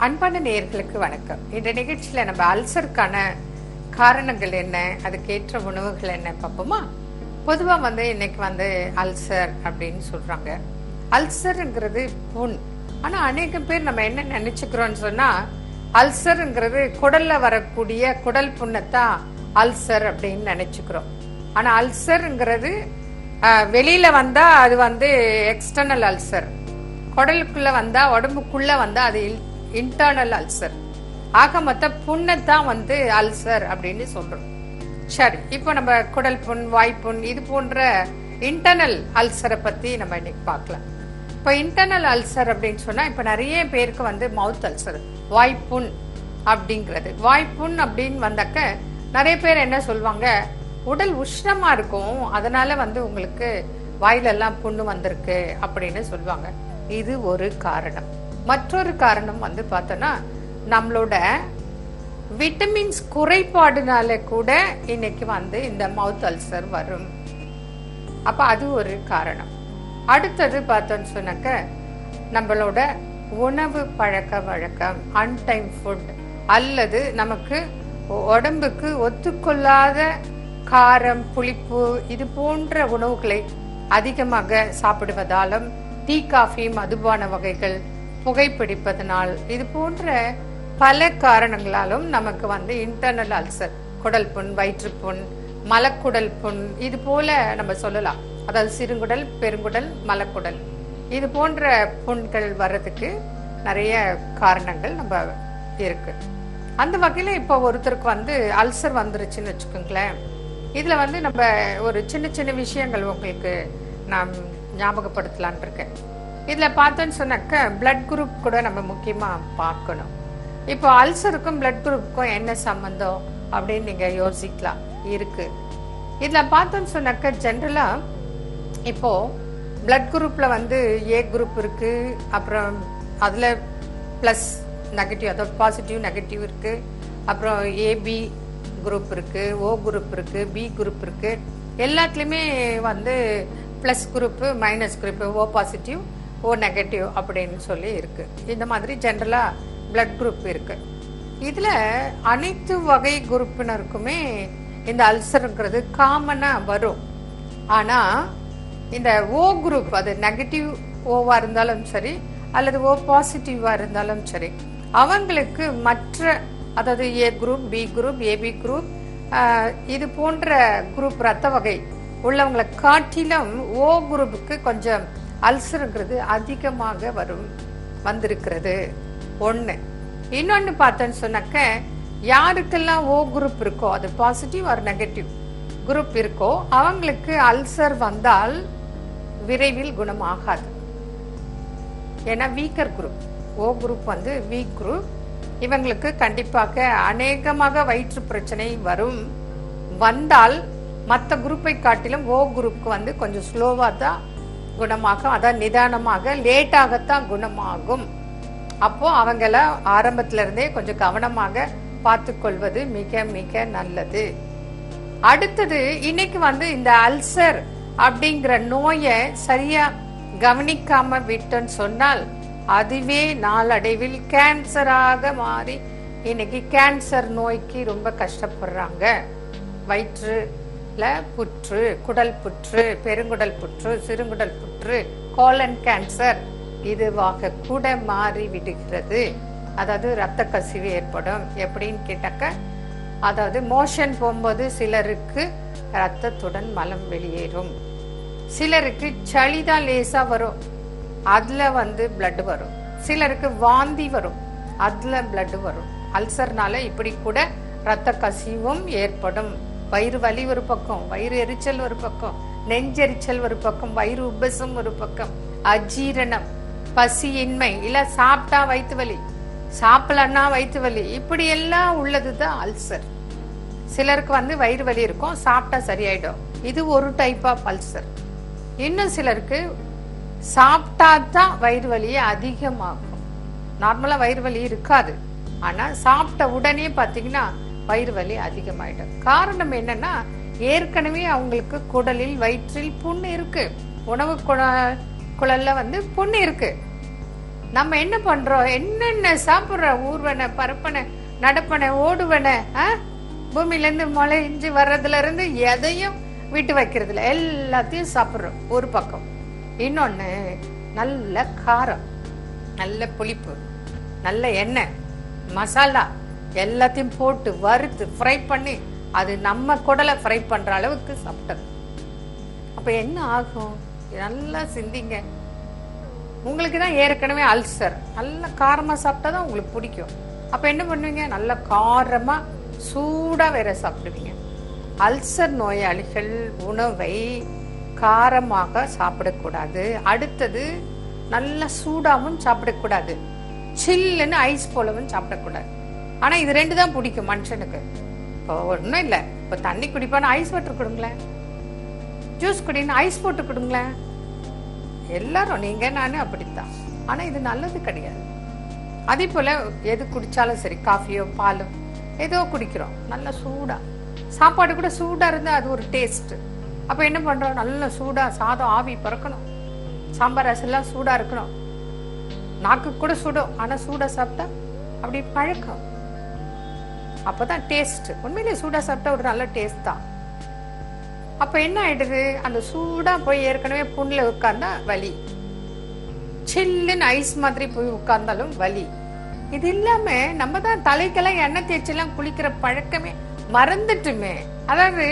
அன்பான நேயர்களுக்கு வணக்கம். இந்த நிகழ்ச்சியில நம்ம அல்சருக்கான காரணங்கள் என்ன, அதுக்கேற்ற உணவுகள் என்ன பார்ப்போமா? பொதுவா இன்னைக்கு அல்சர் அப்படின்னு சொல்றாங்க. அல்சர்ங்கிறது புண். ஆனா அநேக பேர் நம்ம என்ன நினைச்சுக்கிறோம்னு சொன்னா, அல்சர்ங்கிறது குடல்ல வரக்கூடிய குடல் புண்ணத்தான் அல்சர் அப்படின்னு நினைச்சுக்கிறோம். ஆனா அல்சர்ங்கிறது வெளியில வந்தா அது எக்ஸ்டர்னல் அல்சர், குடலுக்குள்ள வந்தா உடம்புக்குள்ள வந்தா அது இன்டர்னல் அல்சர். ஆக மொத்த புண்ணத்தான் அல்சர் அப்படின்னு சொல்றோம். சரி, இப்போ நம்ம குடல் புண், வாய்ப்புண் இது போன்ற இன்டர்னல் அல்சரை பத்தி நம்ம இன்னைக்கு பார்க்கலாம். இப்போ இன்டர்னல் அல்சர் அப்படின்னு சொன்னா, இப்ப நிறைய பேருக்கு மவுத் அல்சர், வாய்ப்புண் அப்படிங்கிறது. வாய்ப்புண் அப்படின்னு வந்தாக்க நிறைய பேர் என்ன சொல்லுவாங்க, உடல் உஷ்ணமா இருக்கும், அதனால உங்களுக்கு வாயிலெல்லாம் புண்ணு வந்திருக்கு அப்படின்னு சொல்லுவாங்க. இது ஒரு காரணம். மற்றொரு காரணம் பார்த்தோம்னா, நம்மளோட விட்டமின்ஸ் குறைபாடுனால கூட இன்னைக்கு இந்த மவுத் அல்சர் வரும். அப்ப அது ஒரு காரணம். அடுத்தது பார்த்தோன்னு சொன்னாக்க, நம்மளோட உணவு பழக்க வழக்கம், அன்டைம் ஃபுட், அல்லது நமக்கு உடம்புக்கு ஒத்துக்கொள்ளாத காரம், புளிப்பு இது போன்ற உணவுகளை அதிகமாக சாப்பிடுவதாலும், டீ, காஃபி, மதுபான வகைகள், புகைப்பிடிப்பதனால், இது போன்ற பல காரணங்களாலும் நமக்கு இன்டர்னல் அல்சர், குடல் புண், வயிற்றுப்புண், மலக்குடல் புண் இது போல நம்ம சொல்லலாம். அதாவது சிறுகுடல், பெருங்குடல், மலக்குடல் இது போன்ற புண்கள் வர்றதுக்கு நிறைய காரணங்கள் நம்ம இருக்கு. அந்த வகையில இப்போ ஒருத்தருக்கு அல்சர் வந்துருச்சுன்னு வச்சுக்கோங்களேன். இதுல நம்ம ஒரு சின்ன சின்ன விஷயங்கள் உங்களுக்கு நான் ஞாபகப்படுத்தலான் இருக்கேன். இதுல பார்த்தோன்னு சொன்னாக்க, பிளட் குரூப் கூட நம்ம முக்கியமா பார்க்கணும். இப்போ அல்சருக்கும் பிளட் குரூப்புக்கும் என்ன சம்பந்தம் அப்படின்னு நீங்க யோசிக்கலாம். இருக்கு. இதுல பார்த்தோன்னு சொன்னாக்க, ஜென்ரலா இப்போ பிளட் குரூப்ல ஏ குரூப் இருக்கு, அப்புறம் அதுல பிளஸ் நெகட்டிவ், அதாவது பாசிட்டிவ் நெகட்டிவ் இருக்கு, அப்புறம் ஏபி குரூப் இருக்கு, ஓ குரூப் இருக்கு, பி குரூப் இருக்கு. எல்லாத்துலயுமே plus group, minus group, O positive, O negative அப்படின்னு சொல்லி இருக்கு. இந்த மாதிரி ஜென்ரலா பிளட் குரூப் இருக்கு. இதுல அனைத்து வகை குரூப்பினருக்குமே இந்த அல்சர்ங்கிறது காமனா வரும். ஆனா இந்த ஓ குரூப், அது நெகட்டிவ் ஓவா இருந்தாலும் சரி, அல்லது ஓ பாசிட்டிவா இருந்தாலும் சரி, அவங்களுக்கு மற்ற, அதாவது A group, B group, AB group இது போன்ற குரூப் ரத்த வகை உள்ளவங்களை காட்டிலும் ஓ குரூப்புக்கு கொஞ்சம் அல்சருங்கிறது அதிகமாக வந்திருக்கிறது. ஒண்ணு. இன்னொன்னு பார்த்தோன்னு சொன்னாக்க, யாருக்கெல்லாம் ஓ குரூப் இருக்கோ, அது பாசிட்டிவ் ஆர் நெகட்டிவ் குரூப் இருக்கோ, அவங்களுக்கு அல்சர் வந்தால் விரைவில் குணமாகாது. ஏன்னா வீக்கர் குரூப், ஓ குரூப் வீக் குரூப், இவங்களுக்கு கண்டிப்பாக அநேகமாக வயிற்று பிரச்சனை வந்தால் மற்ற குரூப்பை காட்டிலும் ஓ குரூப்க்கு கொஞ்சம் ஸ்லோவா தான் குணமாகும். அதான் நிதானமாக, லேட்டாகத்தான் குணமாகும். அப்போ அவங்கள ஆரம்பத்துல இருந்தே கொஞ்சம் கவனமாக பார்த்து கொள்வது மிக மிக நல்லது. அடுத்தது, இன்னைக்கு இந்த அல்சர் அப்படிங்கிற நோயை சரியா கவனிக்காம விட்டோன்னு சொன்னால், அதுவே நாளடைவில் கேன்சராக மாறி இன்னைக்கு கேன்சர் நோய்க்கு ரொம்ப கஷ்டப்படுறாங்க. வயிற்றுல புற்று, குடல் புற்று, பெருங்குடல் புற்று, சிறுகுடல் புற்று, கோலன் கேன்சர் இதுவாக கூட மாறி விடுகிறது. அதாவது ரத்த கசிவு ஏற்படும். எப்படின்னு கேட்டாக்க, அதாவது மோஷன் போகும்போது சிலருக்கு ரத்தத்துடன் மலம் வெளியேறும், சிலருக்கு சளிதான் லேசா வரும், அதுல பிளட் வரும், சிலருக்கு வாந்தி வரும், அதுல பிளட் வரும். அல்சர்னால இப்படி கூட ரத்த கசிவும் ஏற்படும். வயிறு வலி ஒரு பக்கம், வயிறு எரிச்சல் ஒரு பக்கம், நெஞ்செரிச்சல் ஒரு பக்கம், வயிறு உபசம் ஒரு பக்கம், அஜீரணம், பசியின்மை, இல்ல சாப்பிட்டா வயிற்று வலி, சாப்பிடலன்னா வயிற்று வலி, இப்படி எல்லாம் உள்ளதுதான் அல்சர். சிலருக்கு வயிறு வலி இருக்கும், சாப்பிட்டா சரியாயிடும். இது ஒரு டைப் ஆஃப் அல்சர். இன்னும் சிலருக்கு சாப்பிட்டா தான் வயிறு வலியே அதிகமாகும். நார்மலா வயிறு வலி இருக்காது, ஆனா சாப்பிட்ட உடனே பாத்தீங்கன்னா வயிறு வலி அதிகமாயிடும். காரணம் என்னன்னா, ஏற்கனவே அவங்களுக்கு குடலில், வயிற்றில் புண்ணு இருக்கு, உணவு குழல்ல புண்ணு இருக்கு. நம்ம என்ன பண்றோம், என்னென்ன சாப்பிடுறோம், ஊர்வன பரப்பன நடப்பன ஓடுவன, பூமியில இருந்து மழை இஞ்சி வர்றதுல இருந்து எதையும் விட்டு வைக்கிறதுல எல்லாத்தையும் சாப்பிடுறோம் ஒரு பக்கம். இன்னொன்னு நல்ல காரம், நல்ல புளிப்பு, நல்ல எண்ணெய், மசாலா எல்லாத்தையும் போட்டு வறுத்து ஃப்ரை பண்ணி அது நம்ம குடலை ஃப்ரை பண்ற அளவுக்கு சாப்பிட்டது. அப்ப என்ன ஆகும், நல்லா சிந்திங்க. உங்களுக்கு தான் ஏற்கனவே அல்சர், நல்ல காரமா சாப்பிட்டாதான் உங்களுக்கு பிடிக்கும். அப்ப என்ன பண்ணுவீங்க, நல்ல காரமா சூடா வேற சாப்பிடுவீங்க. அல்சர் நோயாளிகள் உணவை காரமாக சாப்பிடக்கூடாது. அடுத்தது நல்ல சூடாவும் சாப்பிடக்கூடாது, சில்லுன்னு ஐஸ் போலவும் சாப்பிடக்கூடாது. ஆனா இது ரெண்டு தான் பிடிக்கும் மனுஷனுக்கு. இப்போ ஒன்றும் இல்லை, இப்போ தண்ணி குடிப்பான்னு ஐஸ் வாட்டர் கொடுங்களேன், ஜூஸ் குடின்னு ஐஸ் போட்டு கொடுங்களேன். எல்லாரும் நீங்க நானு அப்படித்தான். ஆனா இது நல்லது கிடையாது. அதே போல எது குடிச்சாலும் சரி, காஃபியோ பாலோ ஏதோ குடிக்கிறோம், நல்லா சூடா சாப்பாடு கூட சூடா இருந்தா அது ஒரு டேஸ்ட். அப்ப என்ன பண்றோம், நல்ல சூடா சாதம் ஆவி பறக்கணும், சாம்பார் ரசம் எல்லாம் சூடா இருக்கணும், நாக்கு கூட சுடும். ஆனா சூடா சாப்பிட்டா அப்படி பழக்கம், அப்பதான் டேஸ்ட். உண்மையிலேயே சூடா சாப்பிட்டா ஒரு நல்ல டேஸ்ட் தான். அப்ப என்ன ஆயிடுது, அந்த சூடா போய் ஏற்கனவே புண்ணுல உட்கார்ந்தா வலி, சில்லுன்னு ஐஸ் மாதிரி போய் உட்கார்ந்தாலும் வலி. இது இல்லாம நம்ம தான் தலைக்கெல்லாம் எண்ணெய் தேய்ச்சி எல்லாம் குளிக்கிற பழக்கமே மறந்துட்டுமே. அதாவது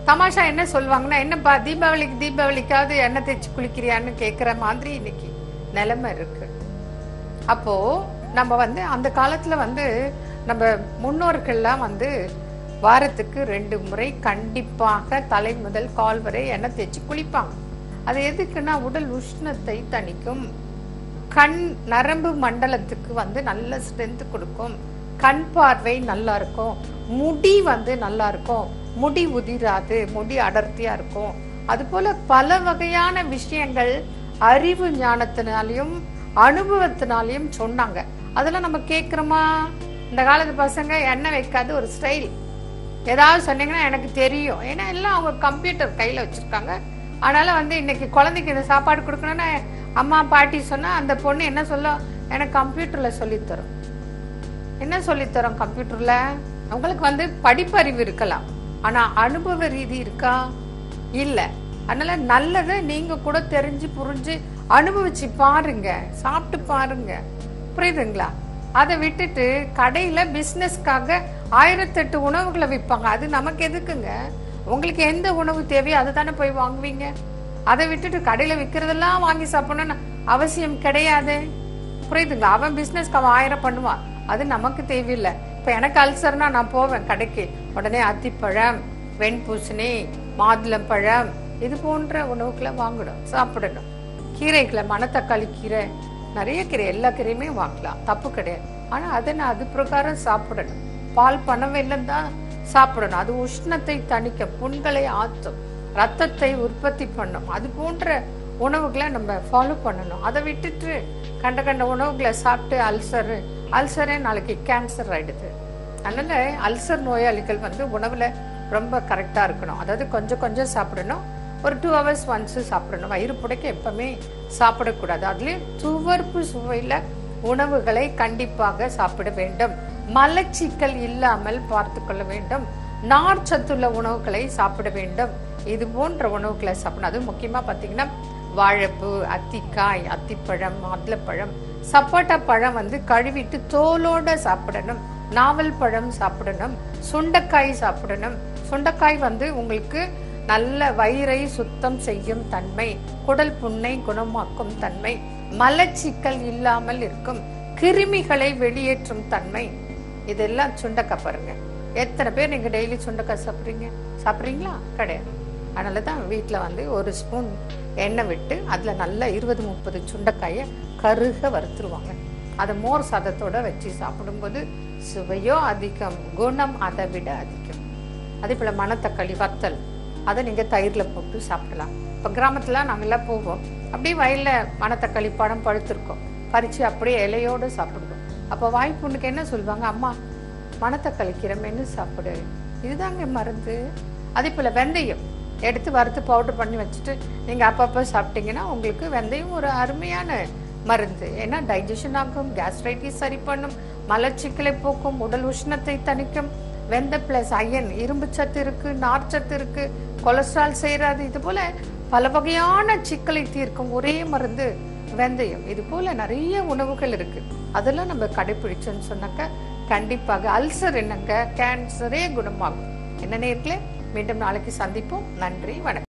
தமாஷா என்ன சொல்லுவாங்கன்னா, என்னப்பா தீபாவளிக்காவது எண்ணெய் தேய்ச்சி குளிக்கிறியான்னு கேக்குற மாதிரி இன்னைக்கு நிலைமை இருக்கு. அப்போ நம்ம அந்த காலத்துல நம்ம முன்னோர்கள்லாம் வாரத்துக்கு 2 முறை கண்டிப்பாக தலை முதல் கால் வரை எண்ணெய் தேய்ச்சி குளிப்பாங்க. அது எதுக்குன்னா உடல் உஷ்ணத்தை தணிக்கும், கண் நரம்பு மண்டலத்துக்கு நல்ல ஸ்ட்ரென்த் கொடுக்கும், கண் பார்வை நல்லா இருக்கும், முடி நல்லா இருக்கும், முடி உதிராது, முடி அடர்த்தியா இருக்கும். அது போல பல வகையான விஷயங்கள் அறிவு ஞானத்தினாலையும் அனுபவத்தினாலையும் சொன்னாங்க. அதெல்லாம் நம்ம கேட்கிறோமா? இந்த காலத்து பசங்க எண்ணெய் வைக்காது ஒரு ஸ்டைல், ஏதாவது சொன்னீங்கன்னா எனக்கு தெரியும், ஏன்னா எல்லாம் அவங்க கம்ப்யூட்டர் கையில வச்சிருக்காங்க. அதனால இன்னைக்கு குழந்தைக்கு இந்த சாப்பாடு கொடுக்கணும்னா அம்மா பாட்டி சொன்னா அந்த பொண்ணு என்ன சொல்ல, எனக்கு கம்ப்யூட்டர்ல சொல்லித்தரும். என்ன சொல்லித்தரோம் கம்ப்யூட்டர்ல? அவங்களுக்கு படிப்பறிவு இருக்கலாம், ஆனா அனுபவ ரீதி இருக்கா? இல்ல. அதனால நல்லதை நீங்க கூட தெரிஞ்சு புரிஞ்சு அனுபவிச்சு பாருங்க, சாப்பிட்டு பாருங்க, புரியுதுங்களா? அதை விட்டுட்டு கடையில பிசினஸ்க்காக 1008 உணவுகளை விற்பாங்க. அது நமக்கு எதுக்குங்க? உங்களுக்கு எந்த உணவு தேவையோ அதை தானே போய் வாங்குவீங்க. அதை விட்டுட்டு கடையில விற்கிறதெல்லாம் வாங்கி சாப்பிடணும்னு அவசியம் கிடையாது, புரியுதுங்களா? அவன் பிசினஸ்க்கு அவன் 1000 பண்ணுவான், அது நமக்கு தேவையில்லை. இப்ப எனக்கு அல்சர்னா நான் போவேன் கடைக்கு, உடனே அத்திப்பழம், வெண்பூசணி, மாதுளம்பழம் இது போன்ற உணவுகளை வாங்கணும், சாப்பிடணும். கீரைகளை, மணத்தக்காளி கீரை, நிறைய கீரை, எல்லா கீரையுமே வாங்கலாம், தப்பு கிடையாது. ஆனா அதை நான் அது பிரகாரம் சாப்பிடணும். பால் பனவெல்லம் தான் சாப்பிடணும், அது உஷ்ணத்தை தணிக்க, புண்களை ஆற்றும், ரத்தத்தை உற்பத்தி பண்ணும். அது போன்ற உணவுகளை நம்ம ஃபாலோ பண்ணணும். அதை விட்டுட்டு கண்ட உணவுகளை சாப்பிட்டு அல்சரே நாளைக்கு கேன்சர் ஆயிடுது. அதனால அல்சர் நோயாளிகள் உணவுல ரொம்ப கரெக்டா இருக்கணும். அதாவது கொஞ்சம் கொஞ்சம் சாப்பிடணும், ஒரு 2 hours ஒன்ஸ் சாப்பிடணும். வயிறு புடைக்க எப்பவுமே சாப்பிடக்கூடாது. அதுலயும் துவர்ப்பு சுவையில உணவுகளை கண்டிப்பாக சாப்பிட வேண்டும். மலச்சிக்கல் இல்லாமல் பார்த்து கொள்ள வேண்டும். நார் சத்துள்ள உணவுகளை சாப்பிட வேண்டும். இது போன்ற உணவுகளை சாப்பிடணும். அது முக்கியமா பாத்தீங்கன்னா வாழைப்பூ, அத்திக்காய், அத்திப்பழம், மாதுளப்பழம், சப்போட்டா பழம் கழுவிட்டு தோலோட சாப்பிடணும். நாவல் பழம் சாப்பிடணும். சுண்டைக்காய் சாப்பிடணும். சுண்டைக்காய் உங்களுக்கு நல்ல வயிறை சுத்தம் செய்யும் தன்மை, குடல் புண்ணை குணமாக்கும் தன்மை, மலச்சிக்கல் இல்லாமல் இருக்கும், கிருமிகளை வெளியேற்றும் தன்மை. இதெல்லாம் சுண்டைக்காய் பாருங்க. எத்தனை பேர் நீங்க டெய்லி சுண்டைக்காய் சாப்பிட்றீங்களா? கிடையாது. அதனாலதான் வீட்டுல 1 ஸ்பூன் எண்ணெய் விட்டு அதுல நல்லா 20-30 சுண்டைக்காய கருக வறுத்துருவாங்க. அதை மோர் சாதத்தோட வச்சு சாப்பிடும்போது சுவையோ அதிகம், குணம் அதை விட அதிகம். அதே போல மணத்தக்காளி வத்தல், அதை நீங்க தயிர்ல போட்டு சாப்பிடலாம். இப்ப கிராமத்துல நாங்கெல்லாம் போவோம், அப்படியே வயல்ல மணத்தக்காளி பழம் பழுத்திருக்கோம், பறிச்சு அப்படியே இலையோடு சாப்பிடுவோம். அப்ப வாய்ப்புண்ணுக்கு என்ன சொல்லுவாங்க, அம்மா மணத்தக்காளி கீரை மென்னு சாப்பிடு, இதுதாங்க மருந்து. அதே போல வெந்தயம் எடுத்து வறுத்து பவுடர் பண்ணி வச்சுட்டு நீங்க அப்பப்போ சாப்பிட்டீங்கன்னா உங்களுக்கு வெந்தயம் ஒரு அருமையான மருந்து. ஏன்னா டைஜஷன் ஆகும், கேஸ்ட்ரைட்டிஸ் சரி பண்ணும், மலச்சிக்கலை போக்கும், உடல் உஷ்ணத்தை தணிக்கும். வெந்த பிளஸ் அயன், இரும்பு சத்து இருக்கு, நார்ச்சத்து இருக்கு, கொலஸ்ட்ரால் செய்யறாது. இது போல பல வகையான சிக்கலை தீர்க்கும் ஒரே மருந்து வெந்தயம். இது போல நிறைய உணவுகள் இருக்கு. அதெல்லாம் நம்ம கடைபிடிச்சோன்னு சொன்னாக்க கண்டிப்பாக அல்சர் என்னங்க, கேன்சரே குணமாகும். என்ன நேயர்களே, மீண்டும் நாளைக்கு சந்திப்போம். நன்றி, வணக்கம்.